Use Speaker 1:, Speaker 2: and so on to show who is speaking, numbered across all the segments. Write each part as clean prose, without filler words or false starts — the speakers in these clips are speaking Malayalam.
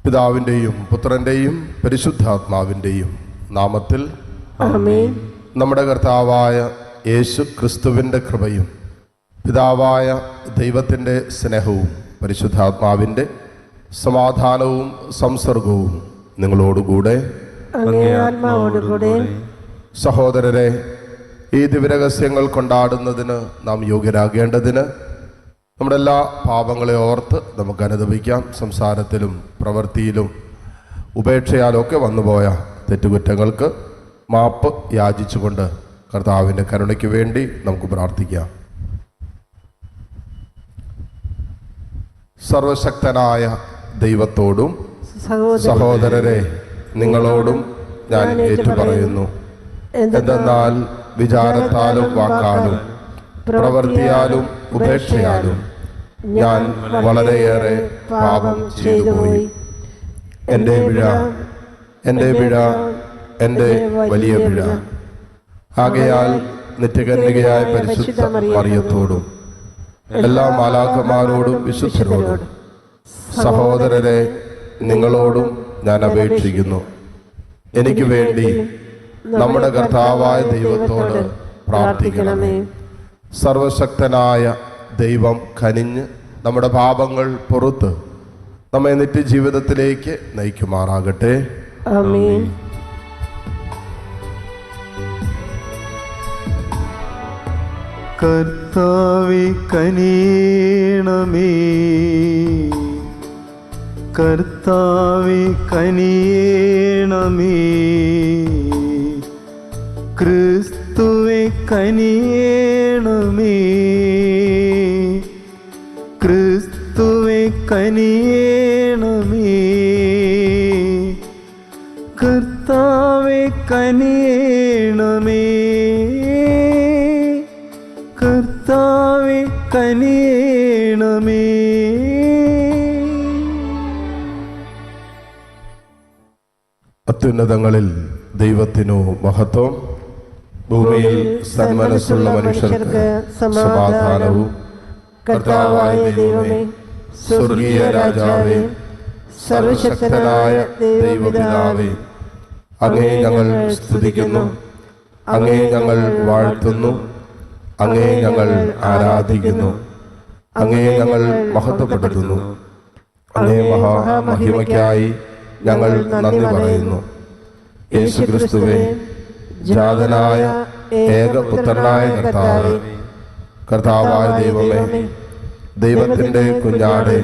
Speaker 1: പിതാവിൻ്റെയും പുത്രൻ്റെയും പരിശുദ്ധാത്മാവിൻ്റെയും നാമത്തിൽ
Speaker 2: ആമേൻ.
Speaker 1: നമ്മുടെ കർത്താവായ യേശു ക്രിസ്തുവിൻ്റെ കൃപയും പിതാവായ ദൈവത്തിൻ്റെ സ്നേഹവും പരിശുദ്ധാത്മാവിൻ്റെ സമാധാനവും സംസർഗവും നിങ്ങളോടുകൂടെ
Speaker 2: അങ്ങേ ആത്മാവോടുകൂടെ.
Speaker 1: സഹോദരരെ, ഈ ദിവ്യരഹസ്യങ്ങൾ കൊണ്ടാടുന്നതിന് നാം യോഗ്യരാകേണ്ടതിന് നമ്മുടെ എല്ലാ പാപങ്ങളെ ഓർത്ത് നമുക്ക് അനുദപിക്കാം. സംസാരത്തിലും പ്രവൃത്തിയിലും ഉപേക്ഷയാലും ഒക്കെ വന്നുപോയ തെറ്റുകുറ്റങ്ങൾക്ക് മാപ്പ് യാചിച്ചുകൊണ്ട് കർത്താവിൻ്റെ കരുണയ്ക്ക് വേണ്ടി നമുക്ക് പ്രാർത്ഥിക്കാം. സർവശക്തനായ ദൈവത്തോടും സഹോദരരെ നിങ്ങളോടും ഞാൻ ഏറ്റുപറയുന്നു. എന്തെന്നാൽ വിചാരത്താലും വാക്കാലും പ്രവൃത്തിയാലും ഉപേക്ഷയാലും ഞാൻ വളരെയേറെ പാപം ചെയ്തുപോയി. എൻ്റെ പിഴ, എൻ്റെ വലിയ പിഴ. ആകയാൽ നിത്യകന്യകയായ പരിശുദ്ധ മറിയത്തോടും എല്ലാ മാലാഖമാരോടും വിശുദ്ധരോടും സഹോദരരെ നിങ്ങളോടും ഞാൻ അപേക്ഷിക്കുന്നു, എനിക്ക് വേണ്ടി നമ്മുടെ കർത്താവായ ദൈവത്തോട് പ്രാർത്ഥിക്കണമേ. സർവശക്തനായ ദൈവം കനിഞ്ഞ് നമ്മുടെ പാപങ്ങൾ പുറത്ത് നമ്മെ നിത്യജീവിതത്തിലേക്ക് നയിക്കുമാറാകട്ടെ.
Speaker 2: ആമേൻ.
Speaker 3: കർത്താവേ കനിയണമേ, കർത്താവേ കനിയണമേ, ക്രിസ്തുവേ കനിയണമേ, ക്രിസ്തുവേ കനിയണമേ, കർത്താവേ കനിയണമേ, കർത്താവേ കനിയണമേ.
Speaker 1: അത്യുന്നതങ്ങളിൽ ദൈവത്തിനു മഹത്വം, ഭൂമിയിൽ സന്മനസ്സുള്ള മനുഷ്യർക്ക് സമാധാനവും. കർത്താവായ ദൈവമേ, സ്വർഗീയ രാജാവേ, സർവശക്തനായ ദൈവപിതാവേ, അങ്ങേ ഞങ്ങൾ സ്തുതിക്കുന്നു, അങ്ങേ ഞങ്ങൾ വാഴ്ത്തുന്നു, അങ്ങേ ഞങ്ങൾ ആരാധിക്കുന്നു, അങ്ങേ ഞങ്ങൾ മഹത്വപ്പെടുത്തുന്നു. അങ്ങേ മഹാമഹിമയ്ക്കായി ഞങ്ങൾ നന്ദി പറയുന്നു. യേശുക്രിസ്തുവേ, ജാതനായ ഏകപുത്രനായ കർത്താവേ, കർത്താവായ ദൈവമേ, ദൈവത്തിൻ്റെ കുഞ്ഞാടേ,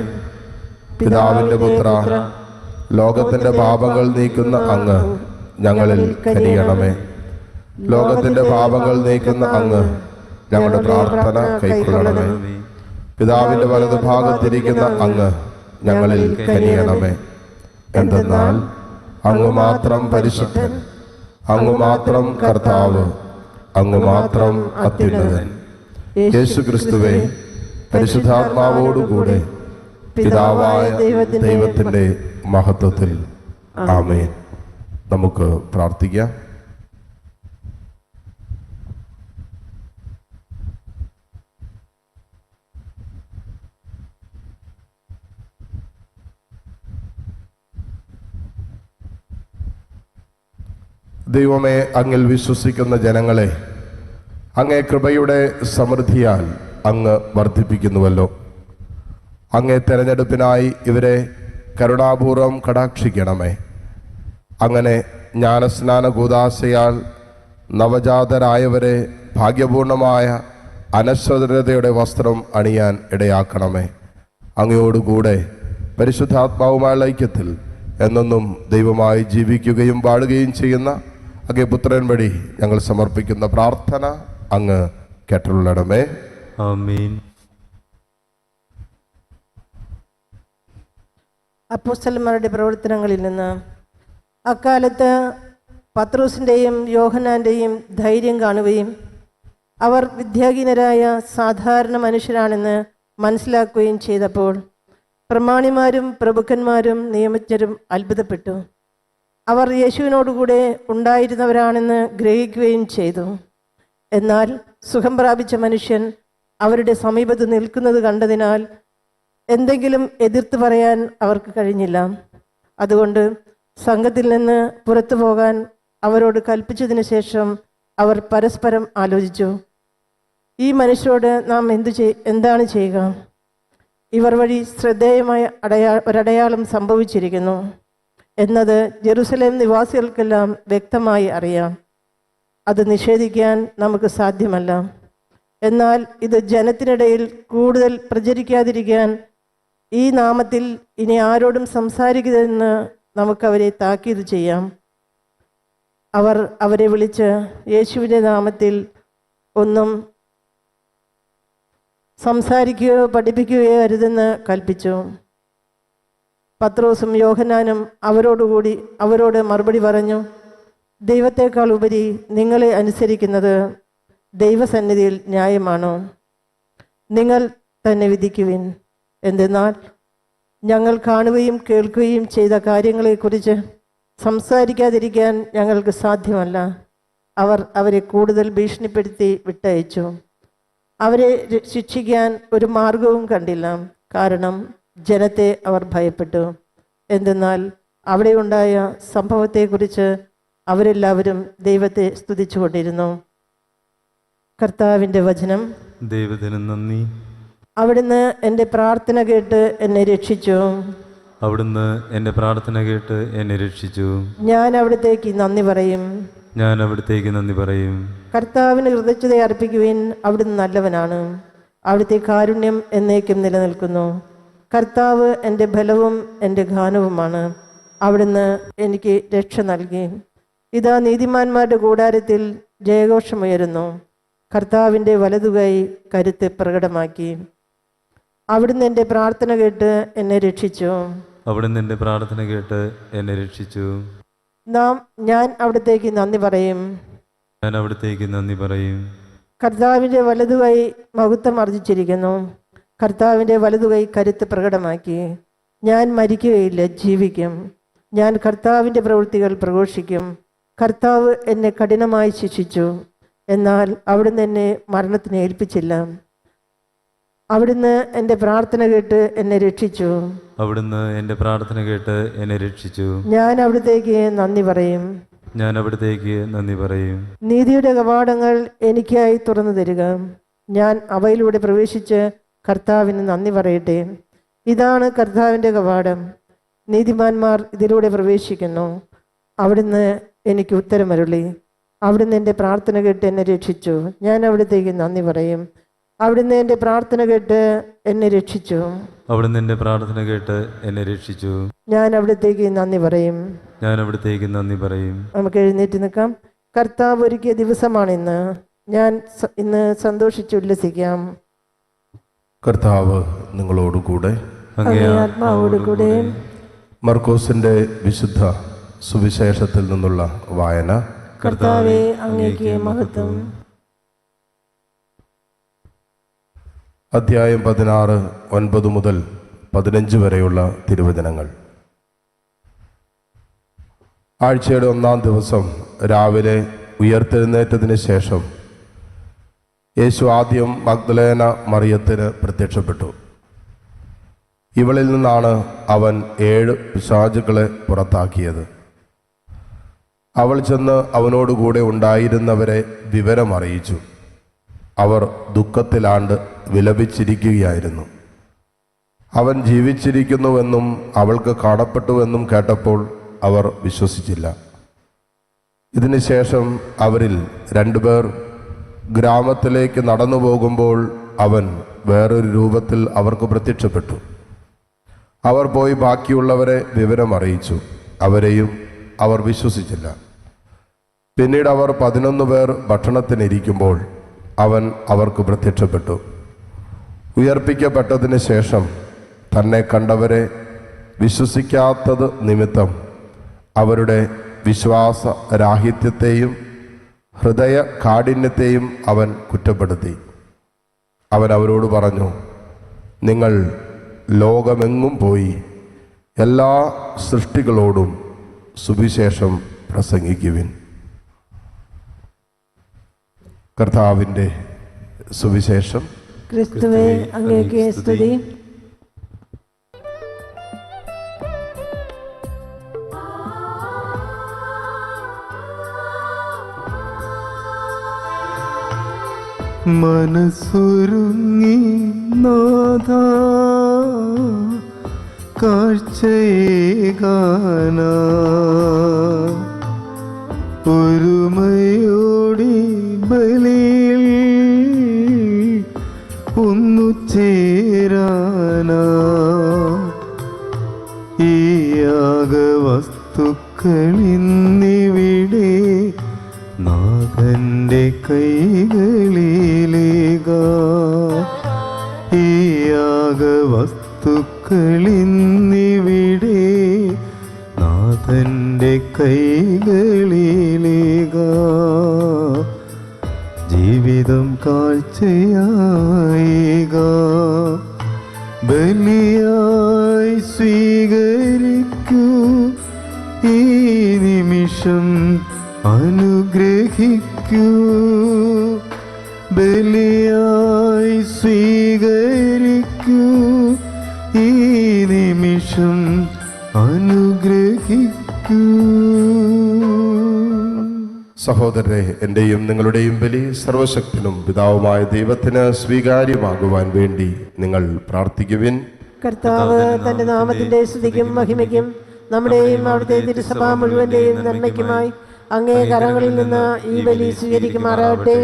Speaker 1: പിതാവിൻ്റെ പുത്ര, ലോകത്തിൻ്റെ പാപങ്ങൾ നീക്കുന്ന അങ്ങ് ഞങ്ങളിൽ കനിയണമേ. ലോകത്തിൻ്റെ പാപങ്ങൾ നീക്കുന്ന അങ്ങ് ഞങ്ങളുടെ പ്രാർത്ഥന കൈക്കൊള്ളണമേ. പിതാവിൻ്റെ വലതുഭാഗത്തിരിക്കുന്ന അങ്ങ് ഞങ്ങളിൽ കനിയണമേ. എന്തെന്നാൽ അങ്ങ് മാത്രം പരിശുദ്ധൻ, അങ്ങ് മാത്രം കർത്താവ്, അങ്ങ് മാത്രം അത്യുന്നതൻ. യേശുക്രിസ്തുവേ, പരിശുദ്ധാത്മാവോടുകൂടെ പിതാവായ ദൈവത്തിൻ്റെ മഹത്വത്തിൽ. ആമേൻ. നമുക്ക് പ്രാർത്ഥിക്കാം. ദൈവമേ, അങ്ങിൽ വിശ്വസിക്കുന്ന ജനങ്ങളെ അങ്ങേ കൃപയുടെ സമൃദ്ധിയാൽ അങ്ങ് വർദ്ധിപ്പിക്കുന്നുവല്ലോ. അങ്ങേ തെരഞ്ഞെടുപ്പിനായി ഇവരെ കരുണാപൂർവം കടാക്ഷിക്കണമേ. അങ്ങനെ ജ്ഞാനസ്നാന കൂദാശയാൽ നവജാതരായവരെ ഭാഗ്യപൂർണമായ അനശ്വരതയുടെ വസ്ത്രം അണിയാൻ ഇടയാക്കണമേ. അങ്ങയോടുകൂടെ പരിശുദ്ധാത്മാവുമായുള്ള ഐക്യത്തിൽ എന്നെന്നും ദൈവമായി ജീവിക്കുകയും വാഴുകയും ചെയ്യുന്ന അങ്ങേ പുത്രൻ വഴി ഞങ്ങൾ സമർപ്പിക്കുന്ന പ്രാർത്ഥന അങ്ങ് കേട്ടുള്ളണമേ.
Speaker 3: ആമേൻ.
Speaker 2: അപ്പോസ്തലന്മാരുടെ പ്രവർത്തനങ്ങളിൽ നിന്ന് അക്കാലത്ത് പത്രോസിൻ്റെയും യോഹന്നാൻ്റെയും ധൈര്യം കാണുകയും അവർ വിദ്യാഹീനരായ സാധാരണ മനുഷ്യരാണെന്ന് മനസ്സിലാക്കുകയും ചെയ്തപ്പോൾ പ്രമാണിമാരും പ്രഭുക്കന്മാരും നിയമജ്ഞരും അത്ഭുതപ്പെട്ടു. അവർ യേശുവിനോടുകൂടെ ഉണ്ടായിരുന്നവരാണെന്ന് ഗ്രഹിക്കുകയും ചെയ്തു. എന്നാൽ സുഖം പ്രാപിച്ച മനുഷ്യൻ അവരുടെ സമീപത്ത് നിൽക്കുന്നത് കണ്ടതിനാൽ എന്തെങ്കിലും എതിർത്ത് പറയാൻ അവർക്ക് കഴിഞ്ഞില്ല. അതുകൊണ്ട് സംഘത്തിൽ നിന്ന് പുറത്തു പോകാൻ അവരോട് കൽപ്പിച്ചതിന് ശേഷം അവർ പരസ്പരം ആലോചിച്ചു, ഈ മനുഷ്യരോട് നാം എന്താണ് ചെയ്യുക? ഇവർ വഴി ശ്രദ്ധേയമായ ഒരടയാളം സംഭവിച്ചിരിക്കുന്നു എന്നത് ജെറുസലേം നിവാസികൾക്കെല്ലാം വ്യക്തമായി അറിയാം. അത് നിഷേധിക്കാൻ നമുക്ക് സാധ്യമല്ല. എന്നാൽ ഇത് ജനത്തിനിടയിൽ കൂടുതൽ പ്രചരിക്കാതിരിക്കാൻ ഈ നാമത്തിൽ ഇനി ആരോടും സംസാരിക്കരുതെന്ന് നമുക്കവരെ താക്കീത് ചെയ്യാം. അവർ അവരെ വിളിച്ച് യേശുവിൻ്റെ നാമത്തിൽ ഒന്നും സംസാരിക്കുകയോ പഠിപ്പിക്കുകയോ അരുതെന്ന് കൽപ്പിച്ചു. പത്രോസും യോഹന്നാനും അവരോട് മറുപടി പറഞ്ഞു, ദൈവത്തെക്കാൾ ഉപരി നിങ്ങളെ അനുസരിക്കുന്നത് ദൈവസന്നിധിയിൽ ന്യായമാണോ? നിങ്ങൾ തന്നെ വിധിക്കുവിൻ. എന്തെന്നാൽ ഞങ്ങൾ കാണുകയും കേൾക്കുകയും ചെയ്ത കാര്യങ്ങളെക്കുറിച്ച് സംസാരിക്കാതിരിക്കാൻ ഞങ്ങൾക്ക് സാധ്യമല്ല. അവർ അവരെ കൂടുതൽ ഭീഷണിപ്പെടുത്തി വിട്ടയച്ചു. അവരെ ശിക്ഷിക്കാൻ ഒരു മാർഗവും കണ്ടില്ല, കാരണം ജനത്തെ അവർ ഭയപ്പെട്ടു. എന്തെന്നാൽ അവിടെ ഉണ്ടായ സംഭവത്തെക്കുറിച്ച് അവരെല്ലാവരും ദൈവത്തെ സ്തുതിച്ചുകൊണ്ടിരുന്നു. കർത്താവിൻ്റെ വചനം.
Speaker 3: ദൈവത്തിന് നന്ദി.
Speaker 2: അവിടുന്ന് എൻ്റെ പ്രാർത്ഥന കേട്ട് എന്നെ രക്ഷിച്ചു.
Speaker 3: അവിടുന്ന് എൻ്റെ പ്രാർത്ഥന കേട്ട് എന്നെ രക്ഷിച്ചു.
Speaker 2: ഞാൻ അവിടത്തേക്ക് നന്ദി പറയും.
Speaker 3: ഞാൻ അവിടത്തേക്ക് നന്ദി പറയും.
Speaker 2: കർത്താവിന് കൃതജ്ഞത അർപ്പിക്കുവിൻ. അവിടുന്ന് നല്ലവനാണ്. അവിടുത്തെ കാരുണ്യം എന്നേക്കും നിലനിൽക്കുന്നു. കർത്താവ് എൻ്റെ ബലവും എൻ്റെ ഗാനവുമാണ്. അവിടുന്ന് എനിക്ക് രക്ഷ നൽകി. ഇതാ നീതിമാന്മാരുടെ കൂടാരത്തിൽ ജയഘോഷമുയരുന്നു. കർത്താവിൻ്റെ വലതുകൈ കരുത്ത് പ്രകടമാക്കി. അവിടുന്ന് എൻ്റെ പ്രാർത്ഥന കേട്ട് എന്നെ രക്ഷിച്ചു.
Speaker 3: അവിടുന്ന് എൻ്റെ പ്രാർത്ഥന കേട്ട് എന്നെ രക്ഷിച്ചു.
Speaker 2: ഞാൻ അവിടത്തേക്ക് നന്ദി പറയും.
Speaker 3: ഞാൻ അവിടത്തേക്ക് നന്ദി പറയും.
Speaker 2: കർത്താവിൻ്റെ വലതുകൈ മഹത്വം ആർജിച്ചിരിക്കുന്നു. കർത്താവിൻ്റെ വലതുകൈ കരുത്ത് പ്രകടമാക്കി. ഞാൻ മരിക്കുകയില്ല, ജീവിക്കും. ഞാൻ കർത്താവിൻ്റെ പ്രവൃത്തികൾ പ്രഘോഷിക്കും. കർത്താവ് എന്നെ കഠിനമായി ശിക്ഷിച്ചു, എന്നാൽ അവിടുന്ന് എന്നെ മരണത്തിന് ഏൽപ്പിച്ചില്ല. അവിടുന്ന് എൻ്റെ പ്രാർത്ഥന കേട്ട് എന്നെ രക്ഷിച്ചു.
Speaker 3: അവിടുന്ന് എൻ്റെ പ്രാർത്ഥന കേട്ട് എന്നെ രക്ഷിച്ചു.
Speaker 2: ഞാൻ അവിടത്തേക്ക് നന്ദി പറയും.
Speaker 3: ഞാൻ അവിടത്തേക്ക് നന്ദി പറയും.
Speaker 2: നീതിയുടെ കവാടങ്ങൾ എനിക്കായി തുറന്നു തരിക. ഞാൻ അവയിലൂടെ പ്രവേശിച്ച് കർത്താവിന് നന്ദി പറയട്ടെ. ഇതാണ് കർത്താവിൻ്റെ കവാടം. നീതിമാന്മാർ ഇതിലൂടെ പ്രവേശിക്കുന്നു. അവിടുന്ന് എനിക്ക് ഉത്തരമരുളി. അവിടുന്ന് എൻ്റെ പ്രാർത്ഥന കേട്ട് എന്നെ രക്ഷിച്ചു. ഞാൻ അവിടത്തേക്ക് നന്ദി പറയും. അവിടുന്ന് എൻ്റെ പ്രാർത്ഥന കേട്ട് എന്നെ രക്ഷിച്ചു.
Speaker 3: അവിടുന്ന് എൻ്റെ പ്രാർത്ഥന കേട്ട് എന്നെ രക്ഷിച്ചു.
Speaker 2: ഞാൻ അവിടത്തേക്ക് നന്ദി പറയും.
Speaker 3: ഞാൻ അവിടത്തേക്ക് നന്ദി പറയും.
Speaker 2: നമുക്ക് എഴുന്നേറ്റ് നിൽക്കാം. കർത്താവ് ഒരുക്കിയ ദിവസമാണിന്ന്. ഞാൻ ഇന്ന് സന്തോഷിച്ചുല്ലസിക്കാം.
Speaker 1: കർത്താവ് നിങ്ങളോടുകൂടെ.
Speaker 3: അങ്ങേ
Speaker 2: ആത്മാവോടുകൂടെ.
Speaker 1: മർക്കോസിന്റെ വിശുദ്ധ സുവിശേഷത്തിൽ നിന്നുള്ള വായന.
Speaker 2: കർത്താവേ, അങ്ങേക്ക് മഹത്വം.
Speaker 1: അധ്യായം 16, 9 മുതൽ 15 വരെയുള്ള തിരുവചനങ്ങൾ. ആഴ്ചയുടെ 1-ാം ദിവസം രാവിലെ ഉയർത്തെഴുന്നേറ്റതിന് ശേഷം യേശു ആദ്യം മഗ്ദലേന മറിയത്തിന് പ്രത്യക്ഷപ്പെട്ടു. ഇവളിൽ നിന്നാണ് അവൻ 7 പിശാചുക്കളെ പുറത്താക്കിയത്. അവൾ ചെന്ന് അവനോടുകൂടെ ഉണ്ടായിരുന്നവരെ വിവരമറിയിച്ചു. അവർ ദുഃഖത്തിലാണ്ട് വിലപിച്ചിരിക്കുകയായിരുന്നു. അവൻ ജീവിച്ചിരിക്കുന്നുവെന്നും അവൾക്ക് കാണപ്പെട്ടുവെന്നും കേട്ടപ്പോൾ അവർ വിശ്വസിച്ചില്ല. ഇതിനുശേഷം അവരിൽ 2 പേർ ഗ്രാമത്തിലേക്ക് നടന്നു പോകുമ്പോൾ അവൻ വേറൊരു രൂപത്തിൽ അവർക്ക് പ്രത്യക്ഷപ്പെട്ടു. അവർ പോയി ബാക്കിയുള്ളവരെ വിവരമറിയിച്ചു. അവരെയും അവർ വിശ്വസിച്ചില്ല. പിന്നീട് അവർ 11 പേർ ഭക്ഷണത്തിനിരിക്കുമ്പോൾ അവൻ അവർക്ക് പ്രത്യക്ഷപ്പെട്ടു. ഉയർപ്പിക്കപ്പെട്ടതിന് ശേഷം തന്നെ കണ്ടവരെ വിശ്വസിക്കാത്തത് നിമിത്തം അവരുടെ വിശ്വാസരാഹിത്യത്തെയും ഹൃദയ കാഠിന്യത്തെയും അവൻ കുറ്റപ്പെടുത്തി. അവൻ അവരോട് പറഞ്ഞു, നിങ്ങൾ ലോകമെങ്ങും പോയി എല്ലാ സൃഷ്ടികളോടും സുവിശേഷം പ്രസംഗിക്കുവിൻ. കർത്താവിൻ്റെ സുവിശേഷം.
Speaker 2: ക്രിസ്തുവേ, അങ്ങേക്ക് സ്തുതി.
Speaker 4: മനസ്സൊരുങ്ങി നാഥ കാഴ്ചയേകാന ഒരുമയോടി ബലിയിൽ ഒന്നു ചേരാന ഈ യാഗവസ്തുക്കളിന്നിവിടെ നാഥന്റെ കൈകളിലേക ഈ യാഗവസ്തുക്കളിന്നിവിടെ നാഥന്റെ കൈകളിലേക ജീവിതം കാഴ്ചയായിക ബലിയായി സ്വീകരിക്കൂ ഈ നിമിഷം അനുഗ്രഹിക്കൂ ബലിയായി സ്വീകരിക്കൂ ഈ നിമിഷം അനുഗ്രഹിക്കൂ.
Speaker 1: സഹോദരരെ, എൻ്റെയും നിങ്ങളുടെയും ബലി സർവശക്തനും പിതാവുമായ ദൈവത്തിന് സ്വീകാര്യമാകുവാൻ വേണ്ടി നിങ്ങൾ പ്രാർത്ഥിക്കുവിൻ.
Speaker 2: കർത്താവ് തന്റെ നാമത്തിന്റെ സ്തുതിക്കും മഹിമയ്ക്കും നമ്മുടെയും അവിടുത്തെ തിരുസഭ മുഴുവന്റെയും നന്മയ്ക്കുമായി അങ്ങേ കരങ്ങളിൽ നിന്ന് ഈ ബലി സ്വീകരിക്കുമാറാകട്ടെ.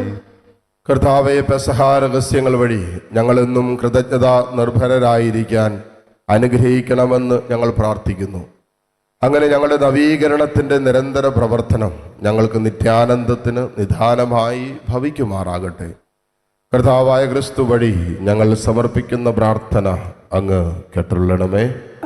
Speaker 1: കർത്താവെ, പെസഹ രഹസ്യങ്ങൾ വഴി ഞങ്ങളെന്നും കൃതജ്ഞത നിർഭരരായിരിക്കാൻ അനുഗ്രഹിക്കണമെന്ന് ഞങ്ങൾ പ്രാർത്ഥിക്കുന്നു. അങ്ങനെ ഞങ്ങളുടെ നവീകരണത്തിൻ്റെ നിരന്തര പ്രവർത്തനം ഞങ്ങൾക്ക് നിത്യാനന്ദത്തിന് നിദാനമായി ഭവിക്കുമാറാകട്ടെ. കർത്താവായ ക്രിസ്തു വഴി ഞങ്ങൾ സമർപ്പിക്കുന്ന പ്രാർത്ഥന അങ്ങ് കേട്ടുള്ളണമേ.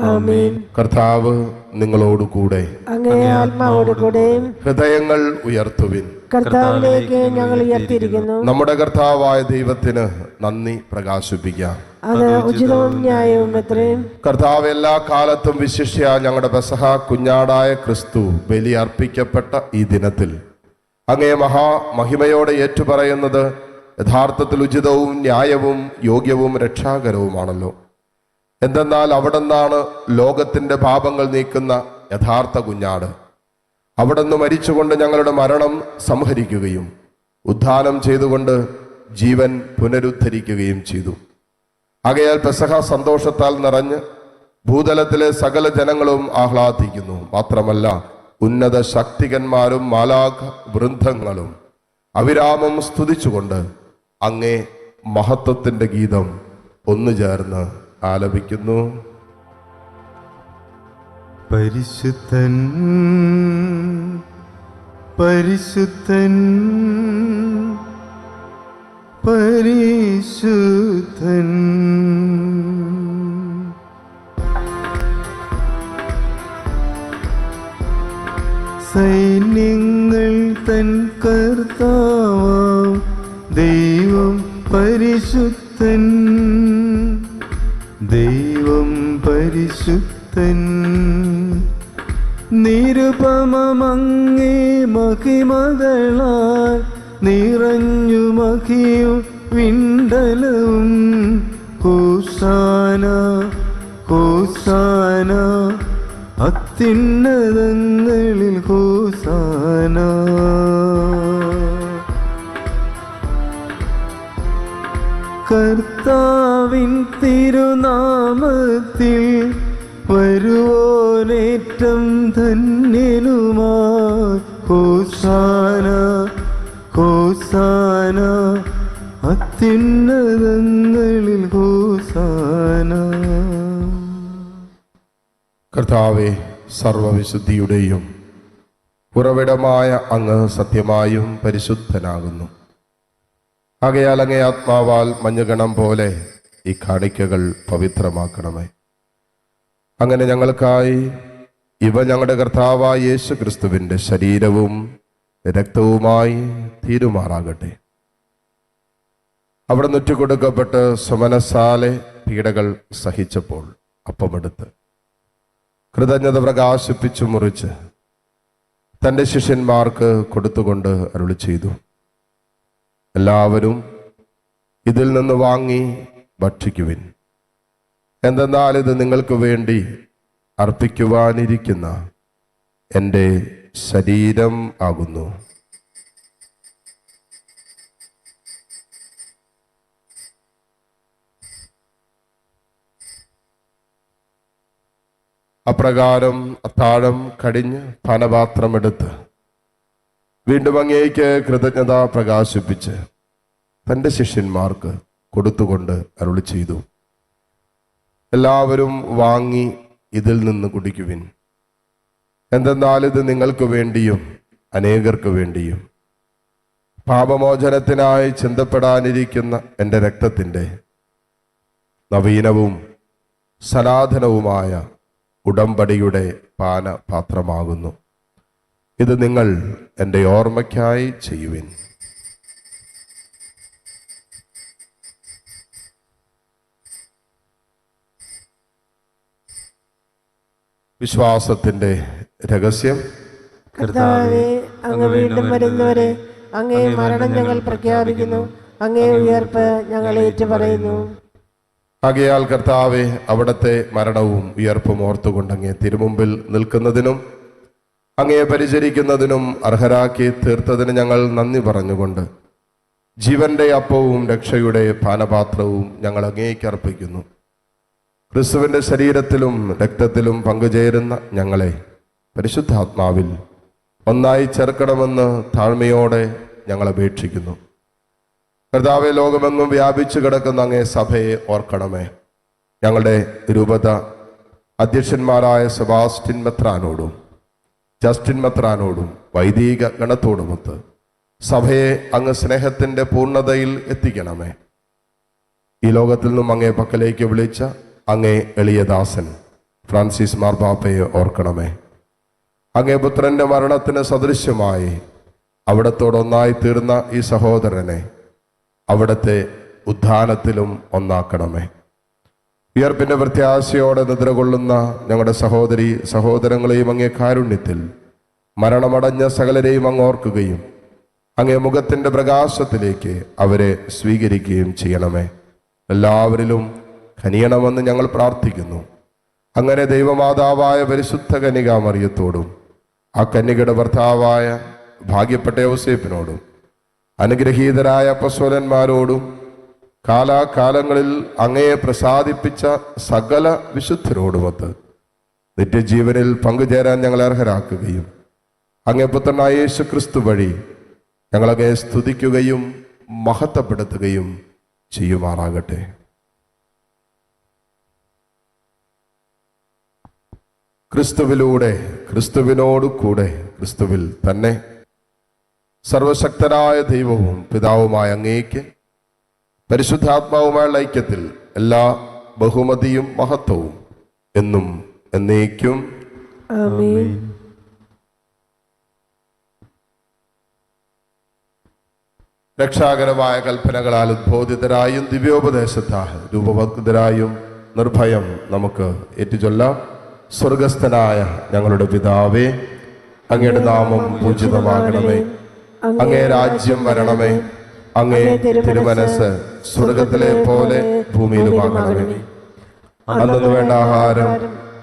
Speaker 2: ആമേൻ.
Speaker 1: കർത്താവ് നിങ്ങളോട് കൂടെ,
Speaker 2: അങ്ങേ ആത്മാവോട് കൂടെ.
Speaker 1: ഹൃദയങ്ങൾ ഉയർത്തുവിൻ.
Speaker 2: കർത്താവിലേക്ക് ഞങ്ങൾ ഉയർത്തിയിരിക്കുന്നു.
Speaker 1: നമ്മുടെ കർത്താവായ ദൈവത്തിന് നന്ദി പ്രകാശിപ്പിക്കാം.
Speaker 2: അത് ഉചിതവും ന്യായവും എത്രയും.
Speaker 1: കർത്താവ് എല്ലാ കാലത്തും വിശിഷ്യ ഞങ്ങളുടെ പെസഹ കുഞ്ഞാടായ ക്രിസ്തു ബലി അർപ്പിക്കപ്പെട്ട ഈ ദിനത്തിൽ അങ്ങേ മഹാമഹിമയോടെ ഏറ്റുപറയുന്നത് യഥാർത്ഥത്തിൽ ഉചിതവും ന്യായവും യോഗ്യവും രക്ഷാകരവുമാണല്ലോ. എന്തെന്നാൽ അവിടെന്നാണ് ലോകത്തിന്റെ പാപങ്ങൾ നീക്കുന്ന യഥാർത്ഥ കുഞ്ഞാട്. അവിടുന്ന് മരിച്ചുകൊണ്ട് ഞങ്ങളുടെ മരണം സംഹരിക്കുകയും ഉദ്ധാനം ചെയ്തുകൊണ്ട് ജീവൻ പുനരുദ്ധരിക്കുകയും ചെയ്തു. ആകയാൽ പെസഹ സന്തോഷത്താൽ നിറഞ്ഞ് ഭൂതലത്തിലെ സകല ജനങ്ങളും ആഹ്ലാദിക്കുന്നു. മാത്രമല്ല, ഉന്നത ശക്തികന്മാരും മാലാഖ വൃന്ദങ്ങളും അവിരാമം സ്തുതിച്ചുകൊണ്ട് അങ്ങേ മഹത്വത്തിന്റെ ഗീതം ഒന്നു ചേർന്ന് ആലപിക്കുന്നു.
Speaker 4: പരിശുദ്ധൻ പരിശുദ്ധൻ പരിശുദ്ധൻ സൈന്യങ്ങൾ തൻ കർത്താവാം ദൈവം പരിശുദ്ധൻ ദൈവം പരിശുദ്ധൻ നിരുപമമങ്ങേ മഹിമകളാൽ നിറഞ്ഞു മഹിയും വിണ്ടലവും ഹോസാന ഹോസാന അത്യുന്നതങ്ങളിൽ ഹോസാന. കർത്താവിൻ തിരുനാമത്തിൽ വരുവോനേറ്റം ധന്യനുമാ ഹോസാന ഹോസാന അത്യുന്നതങ്ങളിൽ ഹോസാന.
Speaker 1: കർത്താവെ, സർവവിശുദ്ധിയുടെയും ഉറവിടമായ അങ്ങ് സത്യമായും പരിശുദ്ധനാകുന്നു. ആകയാൽ അങ്ങേ ആത്മാവാൽ മഞ്ഞുകണം പോലെ ഈ കാണിക്കകൾ പവിത്രമാക്കണമേ. അങ്ങനെ ഞങ്ങൾക്കായി ഇവ ഞങ്ങളുടെ കർത്താവായ യേശു ക്രിസ്തുവിൻ്റെ ശരീരവും രക്തവുമായി തീരുമാറാകട്ടെ. അവിടെ നുറ്റുകൊടുക്കപ്പെട്ട് സുമനസാലെ പീഡകൾ സഹിച്ചപ്പോൾ അപ്പമെടുത്ത് കൃതജ്ഞത പ്രകാശിപ്പിച്ചു മുറിച്ച് തൻ്റെ ശിഷ്യന്മാർക്ക് കൊടുത്തുകൊണ്ട് അരുളി ചെയ്തു, എല്ലാവരും ഇതിൽ നിന്ന് വാങ്ങി ഭക്ഷിക്കുവിൻ. എന്തെന്നാൽ ഇത് നിങ്ങൾക്ക് വേണ്ടി അർപ്പിക്കുവാനിരിക്കുന്ന എൻ്റെ ശരീരം ആകുന്നു. അപ്രകാരം അത്താഴം കഴിഞ്ഞ് പാനപാത്രമെടുത്ത് വീണ്ടും അങ്ങേക്ക് കൃതജ്ഞത പ്രകാശിപ്പിച്ച് തൻ്റെ ശിഷ്യന്മാർക്ക് കൊടുത്തുകൊണ്ട് അരുളി ചെയ്തു, എല്ലാവരും വാങ്ങി ഇതിൽ നിന്ന് കുടിക്കുവിൻ. എന്തെന്നാൽ ഇത് നിങ്ങൾക്ക് വേണ്ടിയും അനേകർക്ക് വേണ്ടിയും പാപമോചനത്തിനായി ചിന്തപ്പെടാനിരിക്കുന്ന എൻ്റെ രക്തത്തിൻ്റെ നവീനവും സനാതനവുമായ ഉടമ്പടിയുടെ പാനപാത്രമാകുന്നു. ഇത് നിങ്ങൾ എൻ്റെ ഓർമ്മയ്ക്കായി ചെയ്യുവിൻ. വിശ്വാസത്തിൻ്റെ രഹസ്യം.
Speaker 2: കർത്താവേ, അങ്ങ് വീണ്ടും വരുന്നവരെ അങ്ങേ മരണം ഞങ്ങൾ പ്രഖ്യാപിക്കുന്നു, അങ്ങേ ഉയർപ്പ് ഞങ്ങൾ ഏറ്റുപറയുന്നു.
Speaker 1: ആകയാൽ കർത്താവെ, അവിടുത്തെ മരണവും ഉയർപ്പും ഓർത്തുകൊണ്ട് അങ്ങേ തിരുമുമ്പിൽ നിൽക്കുന്നതിനും അങ്ങയെ പരിചരിക്കുന്നതിനും അർഹരാക്കി തീർത്തതിന് ഞങ്ങൾ നന്ദി പറഞ്ഞുകൊണ്ട് ജീവന്റെ അപ്പവും രക്ഷയുടെ പാനപാത്രവും ഞങ്ങൾ അങ്ങേക്ക് അർപ്പിക്കുന്നു. ക്രിസ്തുവിന്റെ ശരീരത്തിലും രക്തത്തിലും പങ്കുചേരുന്ന ഞങ്ങളെ പരിശുദ്ധാത്മാവിൽ ഒന്നായി ചേർക്കണമെന്ന് താഴ്മയോടെ ഞങ്ങൾ അപേക്ഷിക്കുന്നു. കർത്താവെ, ലോകമെങ്ങും വ്യാപിച്ചു കിടക്കുന്ന അങ്ങേ സഭയെ ഓർക്കണമേ. ഞങ്ങളുടെ രൂപത അധ്യക്ഷന്മാരായ സെബാസ്റ്റ്യൻ മെത്രാനോടും ജസ്റ്റിൻ മെത്രാനോടും വൈദിക ഗണത്തോടുമൊത്ത് സഭയെ അങ്ങ് സ്നേഹത്തിൻ്റെ പൂർണ്ണതയിൽ എത്തിക്കണമേ. ഈ ലോകത്തിൽ നിന്നും അങ്ങേ പക്കലേക്ക് വിളിച്ച അങ്ങേ എളിയദാസൻ ഫ്രാൻസിസ് മാർപ്പാപ്പയെ ഓർക്കണമേ. അങ്ങേ പുത്രന്റെ മരണത്തിന് സദൃശ്യമായി അവിടത്തോടൊന്നായി തീർന്ന ഈ സഹോദരനെ അവിടുത്തെ ഉദ്ധാനത്തിലും ഒന്നാക്കണമേ. ഉയർപ്പിന്റെ പ്രത്യാശയോടെ നിദ്രകൊള്ളുന്ന ഞങ്ങളുടെ സഹോദരി സഹോദരങ്ങളെയും അങ്ങേ കാരുണ്യത്തിൽ മരണമടഞ്ഞ സകലരെയും അങ്ങ് ഓർക്കുകയും അങ്ങേ മുഖത്തിന്റെ പ്രകാശത്തിലേക്ക് അവരെ സ്വീകരിക്കുകയും ചെയ്യണമേ. എല്ലാവരിലും കനിയണമെന്ന് ഞങ്ങൾ പ്രാർത്ഥിക്കുന്നു. അങ്ങനെ ദൈവമാതാവായ പരിശുദ്ധ കന്യകാമറിയത്തോടും ആ കന്യകയുടെ ഭർത്താവായ ഭാഗ്യപ്പെട്ട യോസേപ്പിനോടും അനുഗ്രഹീതരായ അപ്പസ്വലന്മാരോടും കാലാകാലങ്ങളിൽ അങ്ങയെ പ്രസാദിപ്പിച്ച സകല വിശുദ്ധരോടുമൊത്ത് നിത്യജീവനിൽ പങ്കുചേരാൻ ഞങ്ങളെ അർഹരാക്കുകയും അങ്ങേ പുത്രനായ യേശു ക്രിസ്തു വഴി ഞങ്ങളങ്ങയെ സ്തുതിക്കുകയും മഹത്വപ്പെടുത്തുകയും ചെയ്യുമാറാകട്ടെ. ക്രിസ്തുവിലൂടെ, ക്രിസ്തുവിനോട് കൂടെ, ക്രിസ്തുവിൽ തന്നെ സർവശക്തനായ ദൈവവും പിതാവുമായ അങ്ങേക്ക് പരിശുദ്ധാത്മാവുമായുള്ള ഐക്യത്തിൽ എല്ലാ ബഹുമതിയും മഹത്വവും എന്നും എന്നേക്കും
Speaker 2: ആമേൻ.
Speaker 1: രക്ഷാകരമായ കൽപ്പനകളാൽ ഉദ്ബോധിതരായും ദിവ്യോപദേശത്താൽ രൂപവത്കൃതരായും നിർഭയം നമുക്ക് ഏറ്റുചൊല്ലാം. സ്വർഗസ്ഥനായ ഞങ്ങളുടെ പിതാവേ, അങ്ങയുടെ നാമം പൂജിതമാകണമേ. അങ്ങേ രാജ്യം വരണമേ. അങ്ങേ തിരുമനസ് സ്വർഗത്തിലെ പോലെ ഭൂമിയിലുമാകണമേ. അന്നു വേണ്ട ആഹാരം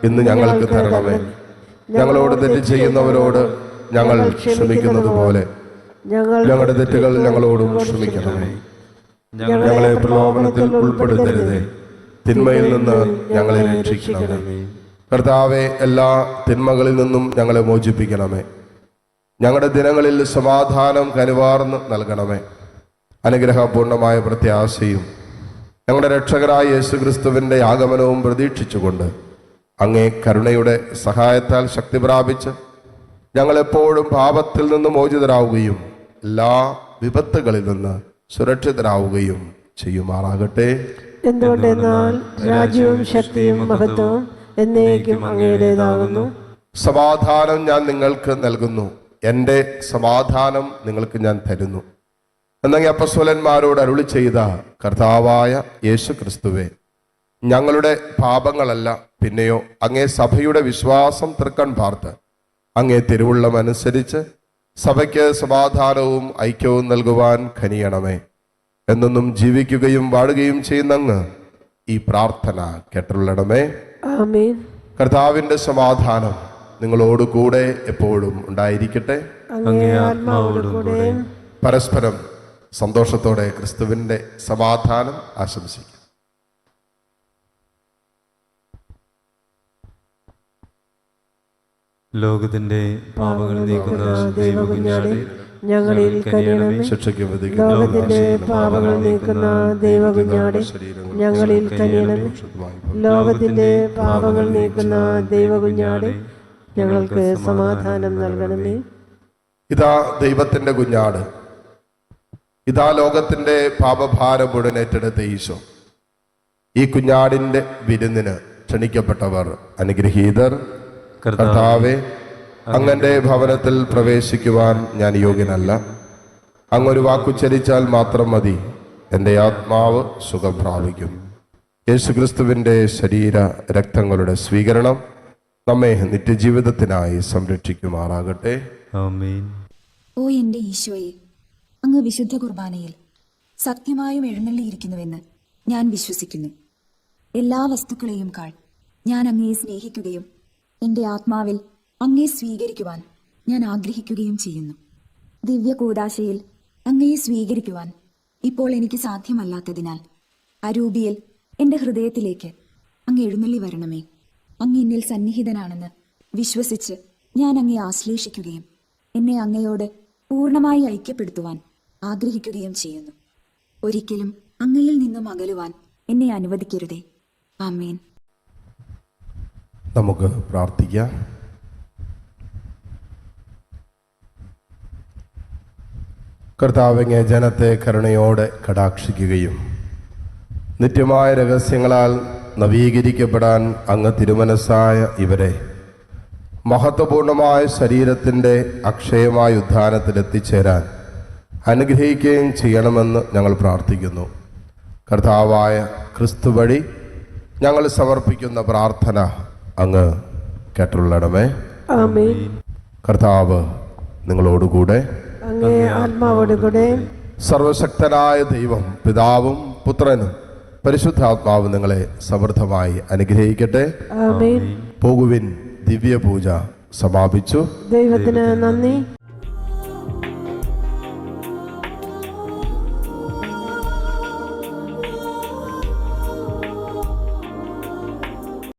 Speaker 1: ഇന്ന് ഞങ്ങൾക്ക് തരണമേ. ഞങ്ങളോട് തെറ്റ് ചെയ്യുന്നവരോട് ഞങ്ങൾ ക്ഷമിക്കുന്നത് പോലെ ഞങ്ങളുടെ തെറ്റുകൾ ഞങ്ങളോടും ക്ഷമിക്കണമേ. ഞങ്ങളെ പ്രലോഭനത്തിൽ ഉൾപ്പെടുത്തരുതേ, തിന്മയിൽ നിന്ന് ഞങ്ങളെ രക്ഷിക്കണമേ. കർത്താവെ, എല്ലാ തിന്മകളിൽ നിന്നും ഞങ്ങളെ മോചിപ്പിക്കണമേ. ഞങ്ങളുടെ ദിനങ്ങളിൽ സമാധാനം കനിവാർന്ന് നൽകണമേ. അനുഗ്രഹപൂർണമായ പ്രത്യാശയും ഞങ്ങളുടെ രക്ഷകരായ യേശുക്രിസ്തുവിൻ്റെ ആഗമനവും പ്രതീക്ഷിച്ചുകൊണ്ട് അങ്ങേ കരുണയുടെ സഹായത്താൽ ശക്തി പ്രാപിച്ച് ഞങ്ങളെപ്പോഴും പാപത്തിൽ നിന്ന് മോചിതരാവുകയും എല്ലാ വിപത്തുകളിൽ നിന്ന് സുരക്ഷിതരാവുകയും ചെയ്യുമാറാകട്ടെ.
Speaker 2: എന്തുകൊണ്ടെന്നാൽ രാജ്യവും ശക്തിയും മഹത്വവും എന്നേക്കും അങ്ങയുടേതാകുന്നു.
Speaker 1: സമാധാനം ഞാൻ നിങ്ങൾക്ക് നൽകുന്നു, എൻ്റെ സമാധാനം നിങ്ങൾക്ക് ഞാൻ തരുന്നു എന്നങ്ങ് അപ്പസ്വലന്മാരോട് അരുളി ചെയ്ത കർത്താവായ യേശു ക്രിസ്തുവേ, ഞങ്ങളുടെ പാപങ്ങളല്ല പിന്നെയോ അങ്ങേ സഭയുടെ വിശ്വാസം തൃക്കൺ പാർത്ത് അങ്ങേ തിരുവുള്ളമനുസരിച്ച് സഭയ്ക്ക് സമാധാനവും ഐക്യവും നൽകുവാൻ കനിയണമേ. എന്നൊന്നും ജീവിക്കുകയും വാഴുകയും ചെയ്യുന്നങ്ങ് ഈ പ്രാർത്ഥന കേട്ടുള്ളണമേ.
Speaker 2: ആമേൻ.
Speaker 1: കർത്താവിൻ്റെ സമാധാനം നിങ്ങളോടുകൂടെ എപ്പോഴും ഉണ്ടായിരിക്കട്ടെ.
Speaker 2: അങ്ങേ ആത്മാവോടുകൂടെ.
Speaker 1: പരസ്പരം സന്തോഷത്തോടെ ക്രിസ്തുവിൻ്റെ സമാധാനം ആശംസിക്കും.
Speaker 3: ലോകത്തിന്റെ പാപങ്ങൾ നീക്കുന്ന ദൈവകുഞ്ഞാടെ
Speaker 2: ഞങ്ങളിൽ കനിയണമേ.
Speaker 1: ശിക്ഷയ്ക്ക് വിധിക്കുന്ന
Speaker 2: ലോകത്തിന്റെ പാപങ്ങൾ നീക്കുന്ന ദൈവകുഞ്ഞാടെ ഞങ്ങളിൽ കനിയണമേ. ലോകത്തിന്റെ പാപങ്ങൾ നീക്കുന്ന ദൈവകുഞ്ഞാടെ ഞങ്ങൾക്ക് സമാധാനം നൽകണമേ.
Speaker 1: ഇതാ ദൈവത്തിന്റെ കുഞ്ഞാട്, ഇതാ ലോകത്തിന്റെ പാപഭാരം മുഴുവൻ ഏറ്റെടുത്ത ഈശോ. ഈ കുഞ്ഞാടിന്റെ വിരുന്നിന് ക്ഷണിക്കപ്പെട്ടവർ അനുഗ്രഹീതർ. കർത്താവേ, അങ്ങന്റെ ഭവനത്തിൽ പ്രവേശിക്കുവാൻ ഞാൻ യോഗ്യനല്ല. അങ്ങൊരു വാക്കുച്ചരിച്ചാൽ മാത്രം മതി, എൻ്റെ ആത്മാവ് സുഖം പ്രാപിക്കും. യേശുക്രിസ്തുവിൻ്റെ ശരീര രക്തങ്ങളുടെ സ്വീകരണം നമ്മെ നിത്യജീവിതത്തിനായി സംരക്ഷിക്കുമാറാകട്ടെ.
Speaker 3: ആമേൻ.
Speaker 5: ഓ എൻ്റെ ഈശോയെ, അങ്ങ് വിശുദ്ധ കുർബാനയിൽ സത്യമായും എഴുന്നള്ളിയിരിക്കുന്നുവെന്ന് ഞാൻ വിശ്വസിക്കുന്നു. എല്ലാ വസ്തുക്കളെയും കാൾ ഞാൻ അങ്ങയെ സ്നേഹിക്കുകയും എൻ്റെ ആത്മാവിൽ അങ്ങയെ സ്വീകരിക്കുവാൻ ഞാൻ ആഗ്രഹിക്കുകയും ചെയ്യുന്നു. ദിവ്യ കൂദാശയിൽ അങ്ങയെ സ്വീകരിക്കുവാൻ ഇപ്പോൾ എനിക്ക് സാധ്യമല്ലാത്തതിനാൽ അരൂപിയിൽ എൻ്റെ ഹൃദയത്തിലേക്ക് അങ്ങ് എഴുന്നള്ളി വരണമേ. അങ്ങ് എന്നിൽ സന്നിഹിതനാണെന്ന് വിശ്വസിച്ച് ഞാൻ അങ്ങയെ ആശ്ലേഷിക്കുകയും എന്നെ അങ്ങയോട് പൂർണ്ണമായി ഐക്യപ്പെടുത്തുവാൻ ആഗ്രഹിക്കുകയും ചെയ്യുന്നു. ഒരിക്കലും അങ്ങയിൽ നിന്നും അകലുവാൻ എന്നെ അനുവദിക്കരുതേ. ആമേൻ.
Speaker 1: നമുക്ക് പ്രാർത്ഥിക്കാം. കർത്താവങ്ങേ ജനത്തെ കരുണയോടെ കടാക്ഷിക്കുകയും നിത്യമായ രഹസ്യങ്ങളാൽ നവീകരിക്കപ്പെടാൻ അങ്ങ് തിരുമനസ്സായ ഇവരെ മഹത്വപൂർണമായ ശരീരത്തിൻ്റെ അക്ഷയമായ ഉദ്ധാനത്തിൽ എത്തിച്ചേരാൻ അനുഗ്രഹിക്കുകയും ചെയ്യണമെന്ന് ഞങ്ങൾ പ്രാർത്ഥിക്കുന്നു. കർത്താവായ ക്രിസ്തു വഴി ഞങ്ങൾ സമർപ്പിക്കുന്ന പ്രാർത്ഥന അങ്ങ് കേട്ടുള്ളണമേ.
Speaker 2: ആമേൻ.
Speaker 1: കർത്താവ് നിങ്ങളോടുകൂടെ.
Speaker 2: അങ്ങേ ആത്മാവോടുകൂടെ.
Speaker 1: സർവശക്തനായ ദൈവം പിതാവും പുത്രനും പരിശുദ്ധാത്മാവും നിങ്ങളെ സമൃദ്ധമായി അനുഗ്രഹിക്കട്ടെ.
Speaker 2: ആമേൻ.
Speaker 1: പോകുവിൻ, ദിവ്യപൂജ സമാപിച്ചു.
Speaker 2: ദൈവത്തിന് നന്ദി.